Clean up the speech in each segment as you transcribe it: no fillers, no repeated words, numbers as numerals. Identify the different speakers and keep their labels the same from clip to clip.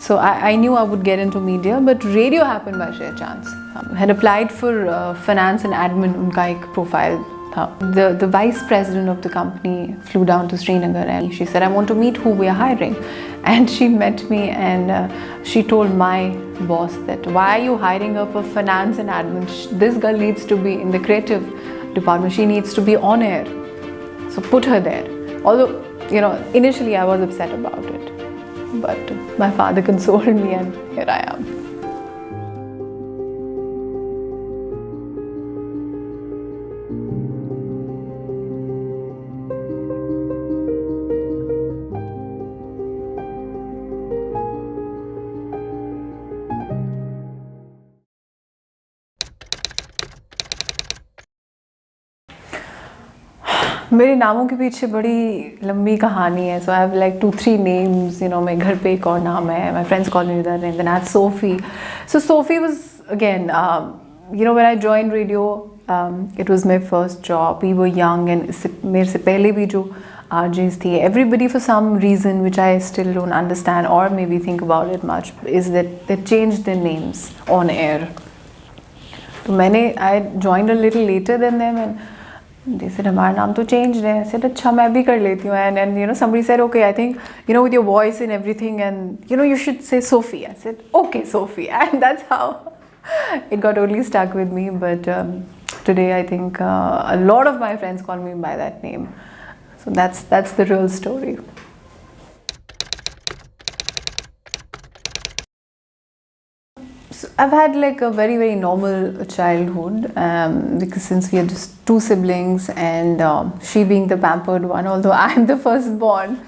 Speaker 1: So I knew I would get into media, but radio happened by sheer chance. Had applied for finance and admin, उनका एक profile था. The vice president of the company flew down to Srinagar and she said, I want to meet who we are hiring. And she met me and she told my boss that, why are you hiring her for finance and admin? This girl needs to be in the creative department. She needs to be on air. So put her there. Although, you know, initially I was upset about it. But my father consoled me and here I am. मेरे नामों के पीछे बड़ी लंबी कहानी है. So I have like 2-3 names. You know, मेरे घर पे एक और नाम है. My friends call me that name. Then I had Sophie. So Sophie was again, you know, when I joined radio, it was my first job. We were young and मेरे से पहले भी जो RJs थी, everybody for some reason which I still don't understand or maybe think about it much is that they changed their names on air. तो I joined a little later than them and they said, हमारा नाम तो changed है. I said, अच्छा मैं भी कर लेती हूँ. And you know, somebody said, okay, I think, you know, with your voice and everything and you know, you should say Sophie. I said, okay, Sophie. And that's how it got totally stuck with me. But today I think a lot of my friends call me by that name. So that's the real story. So I've had like a very, very normal childhood because since we are just 2 siblings and she being the pampered one, although I'm the firstborn.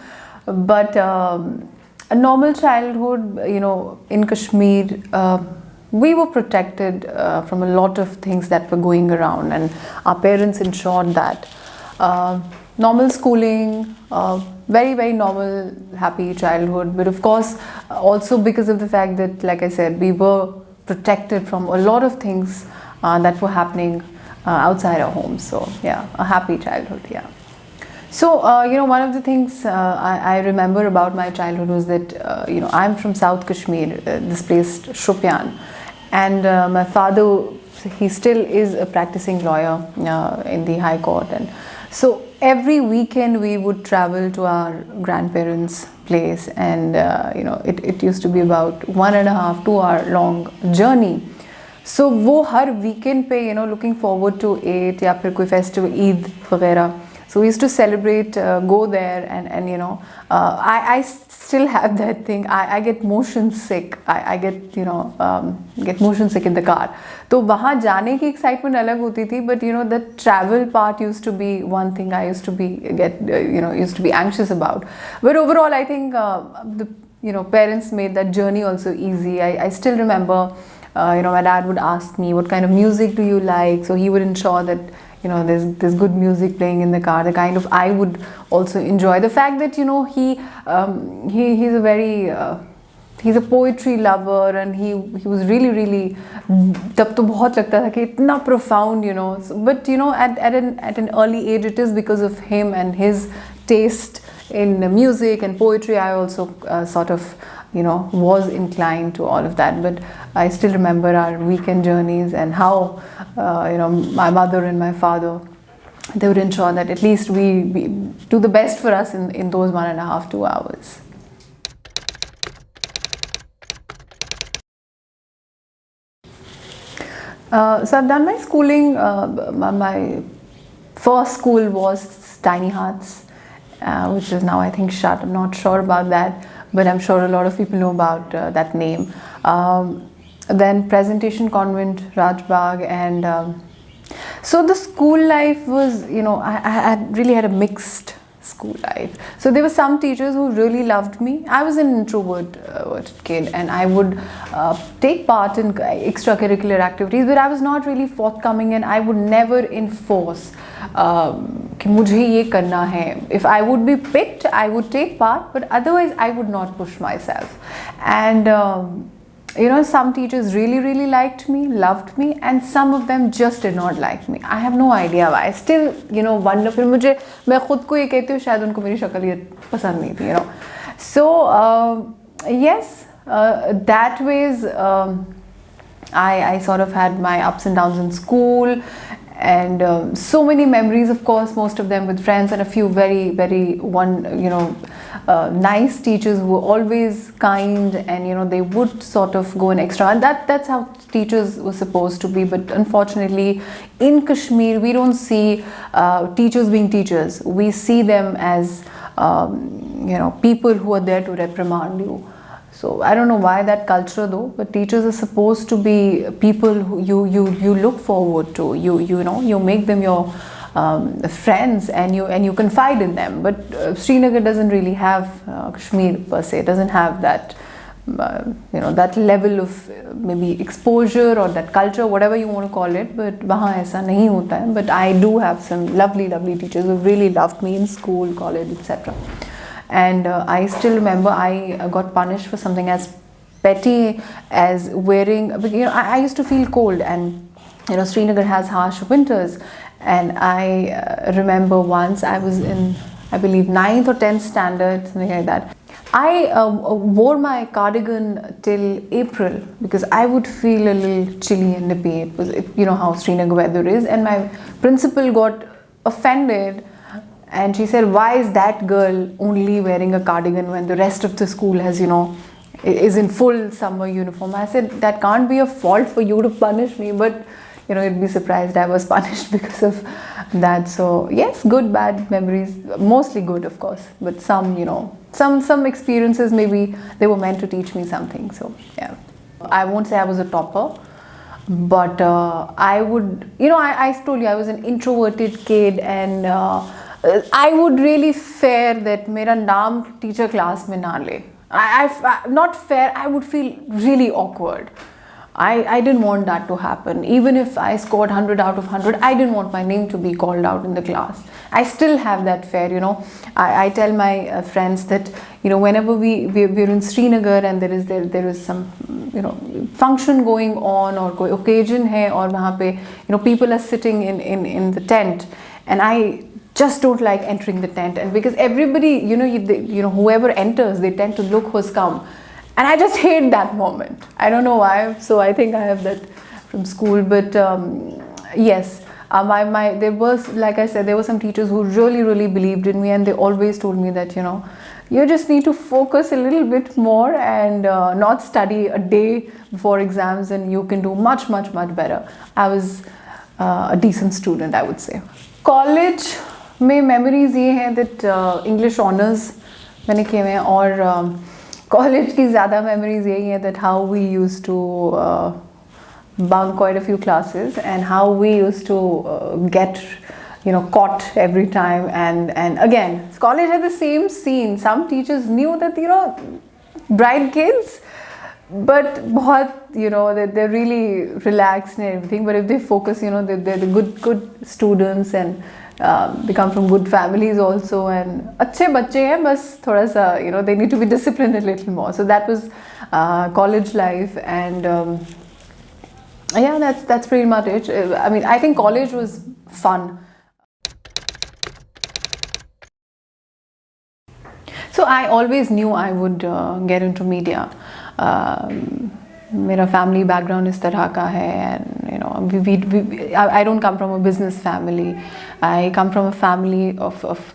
Speaker 1: But a normal childhood, you know, in Kashmir, we were protected from a lot of things that were going around and our parents ensured that. Normal schooling, very, very normal, happy childhood. But of course, also because of the fact that, like I said, we were protected from a lot of things that were happening outside our homes. So yeah, a happy childhood, yeah. So, you know, one of the things I remember about my childhood was that, you know, I'm from South Kashmir, this place, Shopian. And my father, he still is a practicing lawyer in the High Court. And so every weekend we would travel to our grandparents' place and you know, it used to be about 1.5-2 hour long journey. So वो हर weekend पे, you know, looking forward to it या फिर कोई festival, Eid वगैरह. So we used to celebrate, go there and you know, I still have that thing. I get motion sick. I get, you know, get motion sick in the car. तो वहाँ जाने की excitement अलग होती थी, but you know, the travel part used to be one thing I used to be used to be anxious about. But overall, I think the, you know, parents made that journey also easy. I still remember, you know, my dad would ask me, what kind of music do you like? So he would ensure that, you know, there's good music playing in the car, the kind of I would also enjoy. The fact that, you know, he's a very he's a poetry lover and he was really तब तो बहुत लगता था कि इतना profound, you know. So, but you know, at an early age, it is because of him and his taste in music and poetry. I also sort of, you know, was inclined to all of that. But I still remember our weekend journeys and how, you know, my mother and my father, they would ensure that at least we do the best for us in those 1.5-2 hours. So I've done my schooling. My first school was Tiny Hearts, which is now I think shut. I'm not sure about that, but I'm sure a lot of people know about that name. Then Presentation Convent, Rajbagh, and so the school life was, you know, I really had a mixed school life. So there were some teachers who really loved me. I was an introverted kid and I would take part in extracurricular activities, but I was not really forthcoming and I would never enforce कि मुझे ये करना है. If I would be picked, I would take part, but otherwise I would not push myself. And you know, some teachers really liked me, loved me, and some of them just did not like me. I have no idea why. I still, you know, wonder. फिर मुझे मैं खुद को ये कहती हूँ शायद उनको मेरी शक्ल ये पसंद नहीं थी, you know. So yes, that ways, I sort of had my ups and downs in school, and so many memories, of course, most of them with friends, and a few very, very nice teachers who were always kind, and they would sort of go an extra. And that's how teachers were supposed to be. But unfortunately, in Kashmir, we don't see teachers being teachers. We see them as people who are there to reprimand you. So I don't know why that culture though, but teachers are supposed to be people who you look forward to. You make them your friends, and you confide in them. But Srinagar doesn't really have Kashmir per se. It doesn't have that that level of maybe exposure or that culture, whatever you want to call it. But वहाँ ऐसा नहीं होता है. But I do have some lovely teachers who really loved me in school, college, etc. And I still remember I got punished for something as petty as wearing, I used to feel cold, and Srinagar has harsh winters. And I remember once I was in, I believe, 9th or 10th standard, something like that. I wore my cardigan till April because I would feel a little chilly and nippy. It was, how Srinagar weather is. And my principal got offended. And she said, why is that girl only wearing a cardigan when the rest of the school has, is in full summer uniform? I said, that can't be a fault for you to punish me, but, you'd be surprised I was punished because of that. So, yes, good, bad memories, mostly good, of course, but some, some experiences, maybe they were meant to teach me something. So, yeah. I won't say I was a topper, but I would, I told you I was an introverted kid, and I would really fear that मेरा नाम teacher class में ना ले. Not fair, I would feel really awkward. I didn't want that to happen. Even if I scored 100 out of 100, I didn't want my name to be called out in the class. I still have that fear, I tell my friends that, whenever we're in Srinagar and there is some, function going on or कोई occasion है और वहाँ पे, people are sitting in the tent, and I just don't like entering the tent, and because everybody, whoever enters, they tend to look who's come, and I just hate that moment. I don't know why. So I think I have that from school. But yes, there was, like I said, there were some teachers who really believed in me, and they always told me that you just need to focus a little bit more and not study a day before exams, and you can do much better. I was a decent student, I would say. College में memories ये हैं that English honors मैंने किए हुए हैं, और college की ज़्यादा memories यही हैं that how we used to bunk quite a few classes, and how we used to get caught every time, and again college had the same scene. Some teachers knew that bright kids, but बहुत they're really relaxed and everything, but if they focus, they're the good students, and they come from good families also, and अच्छे बच्चे हैं, बस थोड़ा सा they need to be disciplined a little more. So that was college life, and yeah, that's pretty much it. I mean, I think college was fun. So I always knew I would get into media. मेरा family background इस तरह का है, and I don't come from a business family. I come from a family of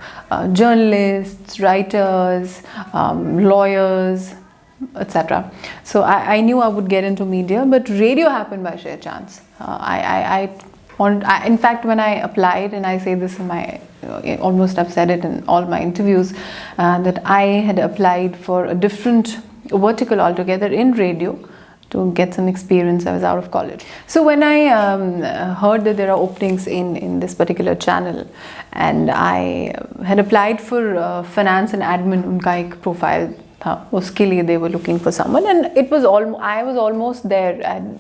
Speaker 1: journalists, writers, lawyers, etc. So I knew I would get into media, but radio happened by sheer chance. In fact, when I applied, and I say this in my, almost I've said it in all my interviews, that I had applied for a different vertical altogether in radio to get some experience. I was out of college. So when I heard that there are openings in this particular channel, and I had applied for finance and admin, उनका एक profile था, उसके लिए they were looking for someone, and it was I was almost there, and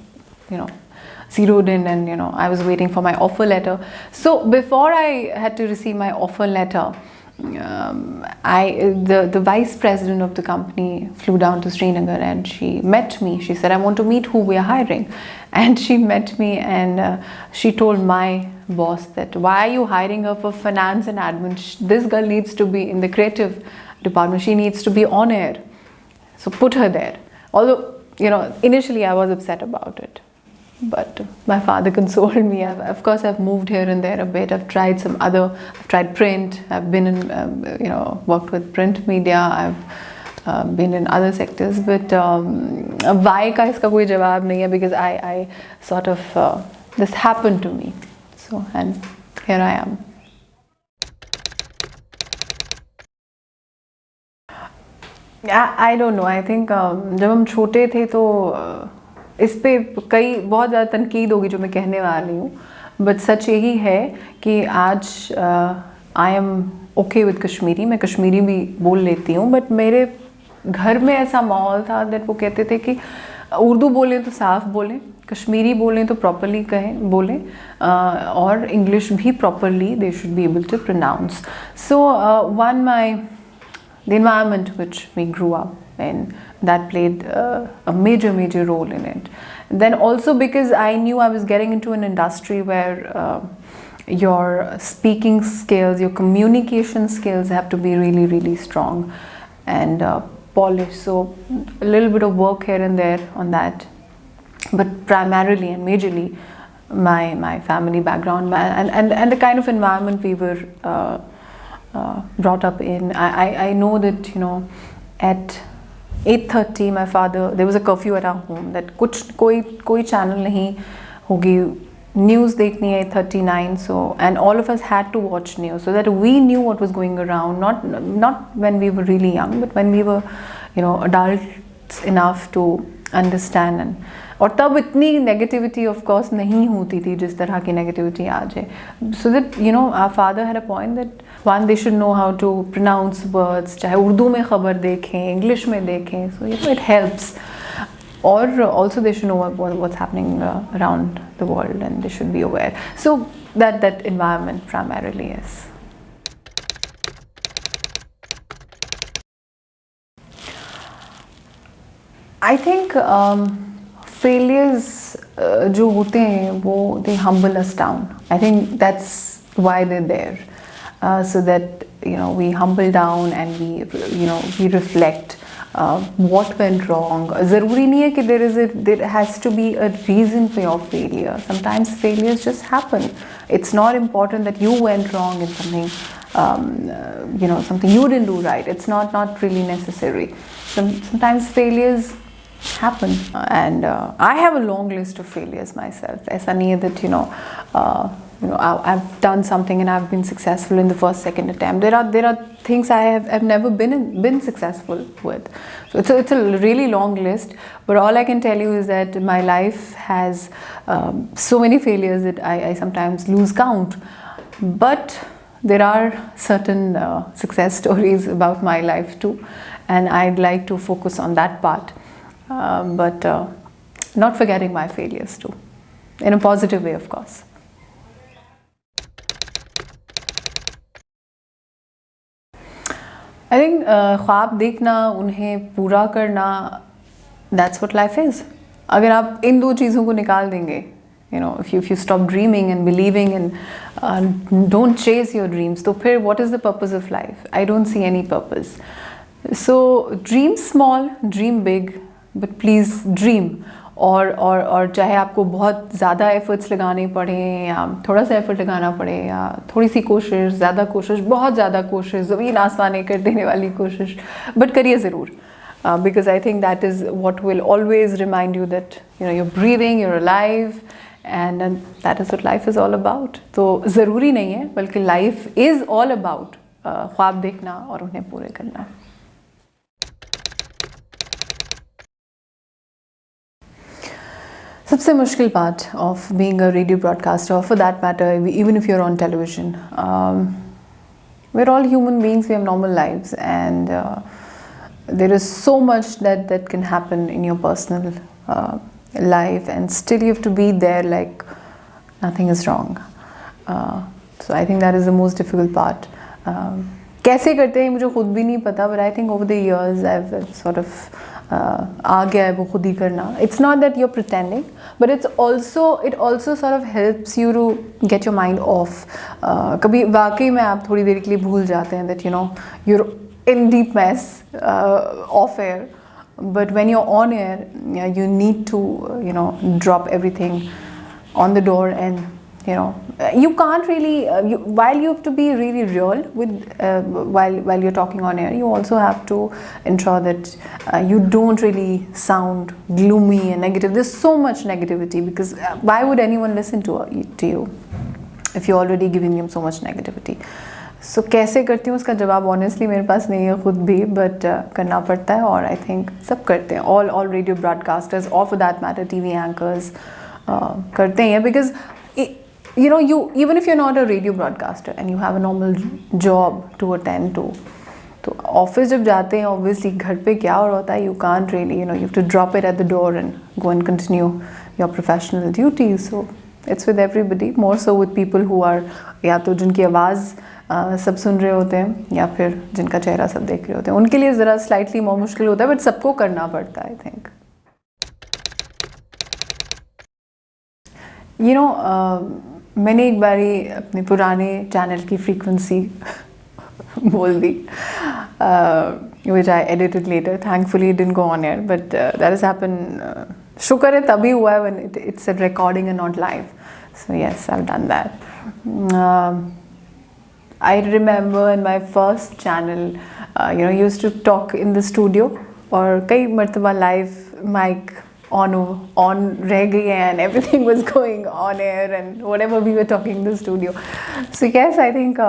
Speaker 1: zeroed in, and I was waiting for my offer letter. So before I had to receive my offer letter, the vice president of the company flew down to Srinagar, and she met me. She said, I want to meet who we are hiring. And she met me, and she told my boss that, why are you hiring her for finance and admin? This girl needs to be in the creative department. She needs to be on air. So put her there. Although, initially I was upset about it. But my father consoled me. Of course, I've moved here and there a bit. I've tried print. I've been in, worked with print media. I've been in other sectors. But why का इसका कोई जवाब नहीं है, because I sort of, this happened to me. So, and here I am. I don't know. I think जब हम छोटे थे तो इस पे बहुत ज़्यादा तनकीद होगी जो मैं कहने वाली हूँ, बट सच यही है कि आज I am okay with Kashmiri. मैं कश्मीरी भी बोल लेती हूँ, बट मेरे घर में ऐसा माहौल था दैट वो कहते थे कि उर्दू बोलें तो साफ बोलें, कश्मीरी बोलें तो प्रॉपरली बोलें, और इंग्लिश भी properly they should be able to pronounce. So the environment which we grew up in, that played a major role in it. Then also because I knew I was getting into an industry where your speaking skills, your communication skills have to be really strong and polished. So a little bit of work here and there on that, but primarily and majorly my family background and the kind of environment we were brought up in. I know that at 8:30 my father, there was a curfew at our home that कोई channel नहीं होगी, news देखनी है 8:39. So and all of us had to watch news so that we knew what was going around. Not when we were really young, but when we were adults enough to understand. And और तब इतनी negativity of course नहीं होती थी जिस तरह की negativity आज है. So that our father had a point that one they should know how to pronounce words, चाहे उर्दू में ख़बर देखें, इंग्लिश में देखें. So it helps. और also they should know what's happening around the world and they should be aware. So that environment primarily is. I think failures जो होते हैं वो they humble us down. I think that's why they're there, so that we humble down and we reflect what went wrong. ज़रूरी नहीं है कि there has to be a reason for your failure. Sometimes failures just happen. It's not important that you went wrong in something. Something you didn't do right. It's not really necessary. Sometimes failures happen, and I have a long list of failures myself. ऐसा नहीं है that I've done something and I've been successful in the first, second attempt. There are things I've never been successful with. So it's a really long list. But all I can tell you is that my life has so many failures that I sometimes lose count. But there are certain success stories about my life too, and I'd like to focus on that part. But not forgetting my failures too, in a positive way, of course. I think ख्वाब देखना, उन्हें पूरा करना, that's what life is. अगर आप इन दो चीज़ों को निकाल देंगे, if you stop dreaming and believing and don't chase your dreams, तो फिर what is the purpose of life? I don't see any purpose. So dream small, dream big, but please dream. और चाहे आपको बहुत ज़्यादा एफर्ट्स लगाने पड़े या थोड़ा सा एफर्ट लगाना पड़े या थोड़ी सी कोशिश, ज़्यादा कोशिश, बहुत ज़्यादा कोशिश, ज़मीन आसमाने कर देने वाली कोशिश, बट करिए ज़रूर. Because I think that is what will always remind you that you're breathing, you're alive, and that is what life is all about. तो ज़रूरी नहीं है, बल्कि life is all about ख्वाब देखना और उन्हें पूरे करना. सबसे मुश्किल part of being a radio broadcaster, or for that matter, even if you're on television, we're all human beings, we have normal lives, and there is so much that can happen in your personal life, and still you have to be there like nothing is wrong. So I think that is the most difficult part. कैसे करते हैं मुझे खुद भी नहीं पता, but I think over the years I've sort of आ गया है वो खुद ही करना. It's not that you're pretending, but it also sort of helps you to get your mind off. कभी वाकई में आप थोड़ी देर के लिए भूल जाते हैं that you're in deep mess off air, but when you're on air, yeah, you need to drop everything on the door, and you can't really while you have to be really real with while you're talking on air, you also have to ensure that you don't really sound gloomy and negative. There's so much negativity, because why would anyone listen to you if you're already giving them so much negativity? So कैसे करती हूँ उसका जवाब honestly मेरे पास नहीं है खुद भी, बट करना पड़ता है, और आई थिंक सब करते हैं, ऑल रेडियो ब्रॉडकास्टर्स, और for that matter TV anchors करते हैं, because you even if you're not a radio broadcaster and you have a normal job to attend to, तो ऑफिस जब जाते हैं ऑब्वियसली घर पे क्या और होता है, you can't really you have to drop it at the door and go and continue your professional duties. So it's with everybody, more so with people who are या तो जिनकी आवाज़ सब सुन रहे होते हैं, या फिर जिनका चेहरा सब देख रहे होते हैं, उनके लिए ज़रा स्लाइटली मोर मुश्किल होता है, बट सबको करना पड़ता है आई थिंक. मैंने एक बारी अपने पुराने चैनल की फ्रीक्वेंसी बोल दी, which I edited later. Thankfully it didn't go on air, but that has happened. शुक्र है तभी हुआ है when it's a recording and not live. So yes, I've done that. I remember in my first channel, used to talk in the studio, और कई मर्तबा live mic on रह गई है, and everything was going on air and whatever we were talking in the studio. So yes, I think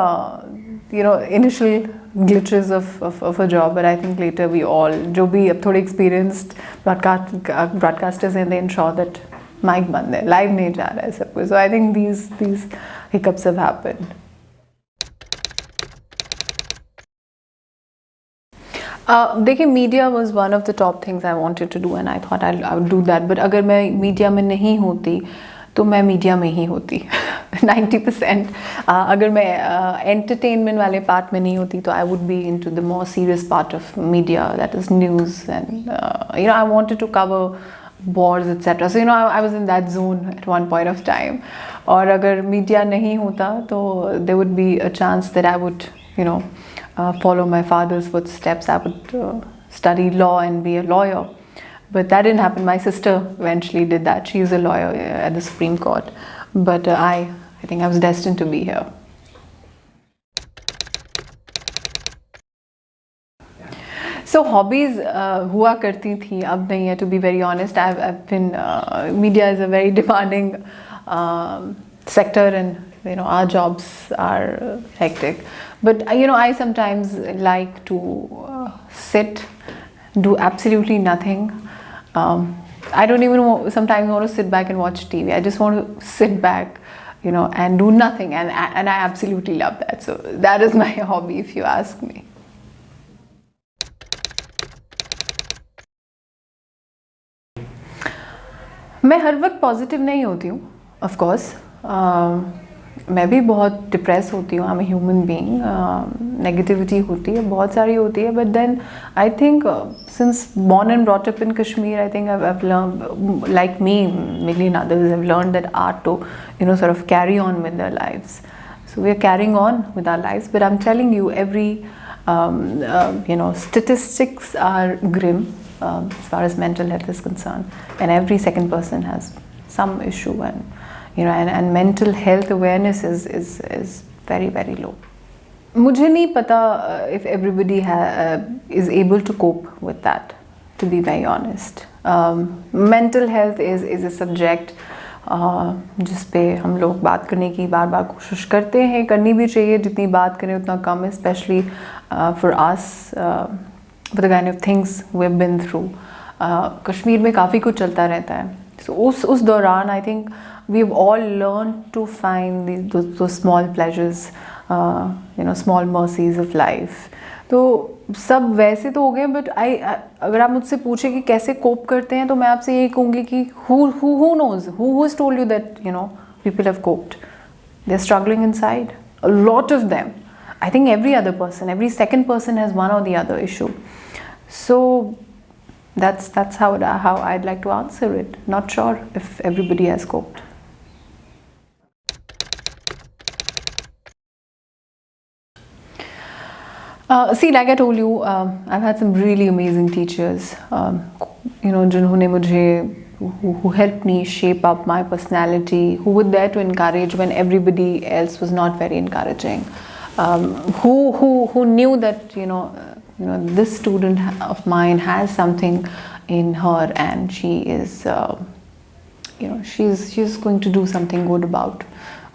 Speaker 1: initial glitches of a job, but I think later we all जो भी अब थोड़े experienced broadcasters हैं, they ensure that mic बंद है, live नहीं जा रहा है सब कुछ. So I think these hiccups have happened. देखिए, media was one of the top things I wanted to do, and I thought I would do that, but अगर मैं मीडिया में नहीं होती तो मैं मीडिया में ही होती 90%. अगर मैं एंटरटेनमेंट वाले पार्ट में नहीं होती तो I would be into the more serious part of media, that is news, and I wanted to cover wars etc. So I was in that zone at one point of time. और अगर media नहीं होता तो there would be a chance that I would follow my father's footsteps. I would study law and be a lawyer, but that didn't happen. My sister eventually did that. She is a lawyer at the Supreme Court, but I think I was destined to be here. So hobbies हुआ करती थी, अब नहीं है, to be very honest. I've been media is a very demanding sector, and our jobs are hectic, but I sometimes like to sit, do absolutely nothing. I don't even sometimes want to sit back and watch TV. I just want to sit back and do nothing, and I absolutely love that. So that is my hobby, if you ask me. मैं हर वक्त positive नहीं होती हूँ, of course. मैं भी बहुत depress होती हूँ. I am a human being. Negativity होती है, बहुत सारी होती है, but then I think since born and brought up in Kashmir, I think I've learned, like me, million others have learned that art to sort of carry on with their lives. So we are carrying on with our lives, but I'm telling you, every statistics are grim as far as mental health is concerned, and every second person has some issue, and and mental health awareness is very, very low. मुझे नहीं पता if everybody is able to cope with that, to be very honest. Mental health is a subject जिस पे हम लोग बात करने की बार बार कोशिश करते हैं, करनी भी चाहिए, जितनी बात करें उतना कम है, especially for us, for the kind of things we've been through. Kashmir में काफ़ी कुछ चलता रहता है. So उस दौरान I think we've all learned to find those small pleasures, small mercies of life. तो सब वैसे तो हो गए, बट अगर आप मुझसे पूछे कि कैसे कोप करते हैं, तो मैं आपसे यही कहूँगी कि who knows, who has told you that people have coped? They're struggling inside, a lot of them. I think every other person, every second person has one or the other issue. So that's how I'd like to answer it. Not sure if everybody has coped. See, like I told you, I've had some really amazing teachers, जिन्होंने मुझे who helped me shape up my personality, who were there to encourage when everybody else was not very encouraging, who knew that this student of mine has something in her and she is she's going to do something good about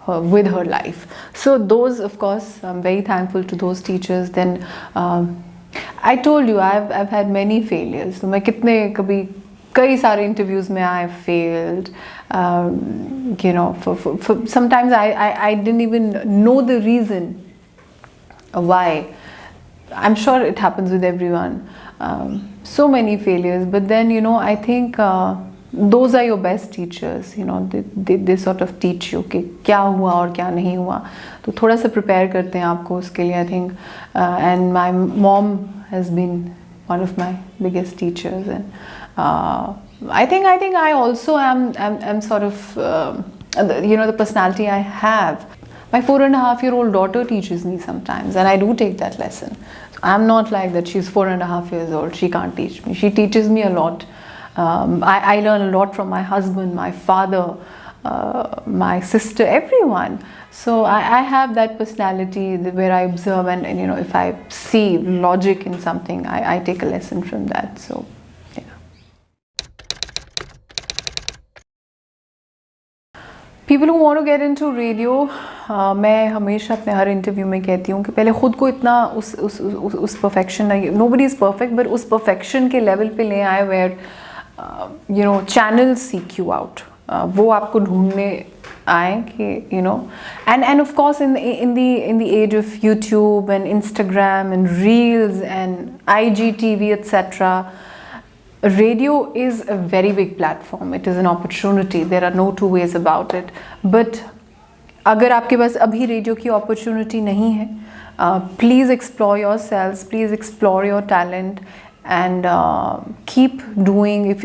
Speaker 1: with her life. So those, of course, I'm very thankful to those teachers. Then I told you I've had many failures. तो मैं कितने कभी कई सारे interviews में I failed. For sometimes I didn't even know the reason why. I'm sure it happens with everyone. So many failures, but then I think those are your best teachers. They sort of teach you कि क्या हुआ और क्या नहीं हुआ. तो थोड़ा सा prepare करते हैं आपको उसके लिए, I think. And my mom has been one of my biggest teachers, and I think I also am sort of the personality I have. My 4.5-year-old daughter teaches me sometimes, and I do take that lesson. So I'm not like that. She's 4.5 years old. She can't teach me. She teaches me a lot. I learn a lot from my husband, my father, my sister, everyone. So I have that personality where I observe, and if I see logic in something, I take a lesson from that. So yeah. People who want to get into radio, मैं हमेशा अपने हर interview में कहती हूँ कि पहले ख़ुद को इतना उस perfection, nobody is perfect, but उस परफेक्शन के लेवल पे ले आए where channels seek you out. वो आपको ढूंढने आए कि and of course in the age of YouTube and Instagram and Reels and IGTV etc. Radio is a very big platform. It is an opportunity. There are no two ways about it. But अगर आपके पास अभी radio की opportunity नहीं है, please explore yourselves. Please explore your talent. And keep doing, if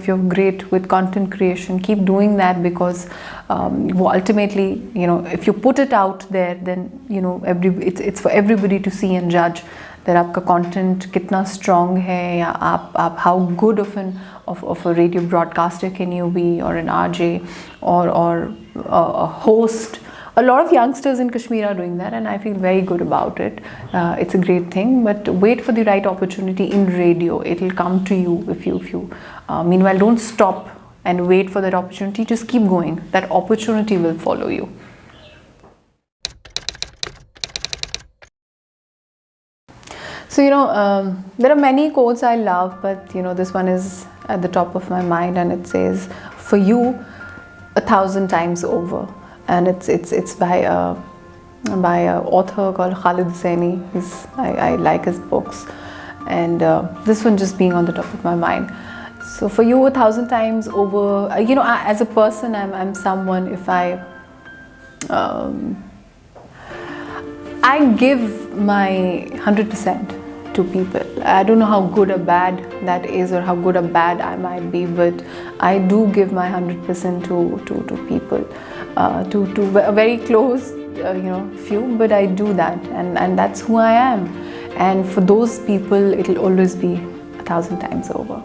Speaker 1: you're great with content creation, keep doing that, because ultimately if you put it out there, then it's for everybody to see and judge that आपका content कितना strong है, या आप how good of a radio broadcaster can you be, or an RJ, or a host. A lot of youngsters in Kashmir are doing that, and I feel very good about it. It's a great thing, but wait for the right opportunity in radio. It will come to you if you meanwhile, don't stop and wait for that opportunity. Just keep going. That opportunity will follow you. So there are many quotes I love, but this one is at the top of my mind, and it says, "For you, 1,000 times over." And it's by a author called Khalid Hosseini. I like his books, and this one just being on the top of my mind. So for you, 1,000 times over. As a person, I'm someone, if I give my 100% to people. I don't know how good or bad that is, or how good or bad I might be, but I do give my 100% to people, to a very close few, but I do that, and that's who I am. And for those people, it'll always be 1,000 times over.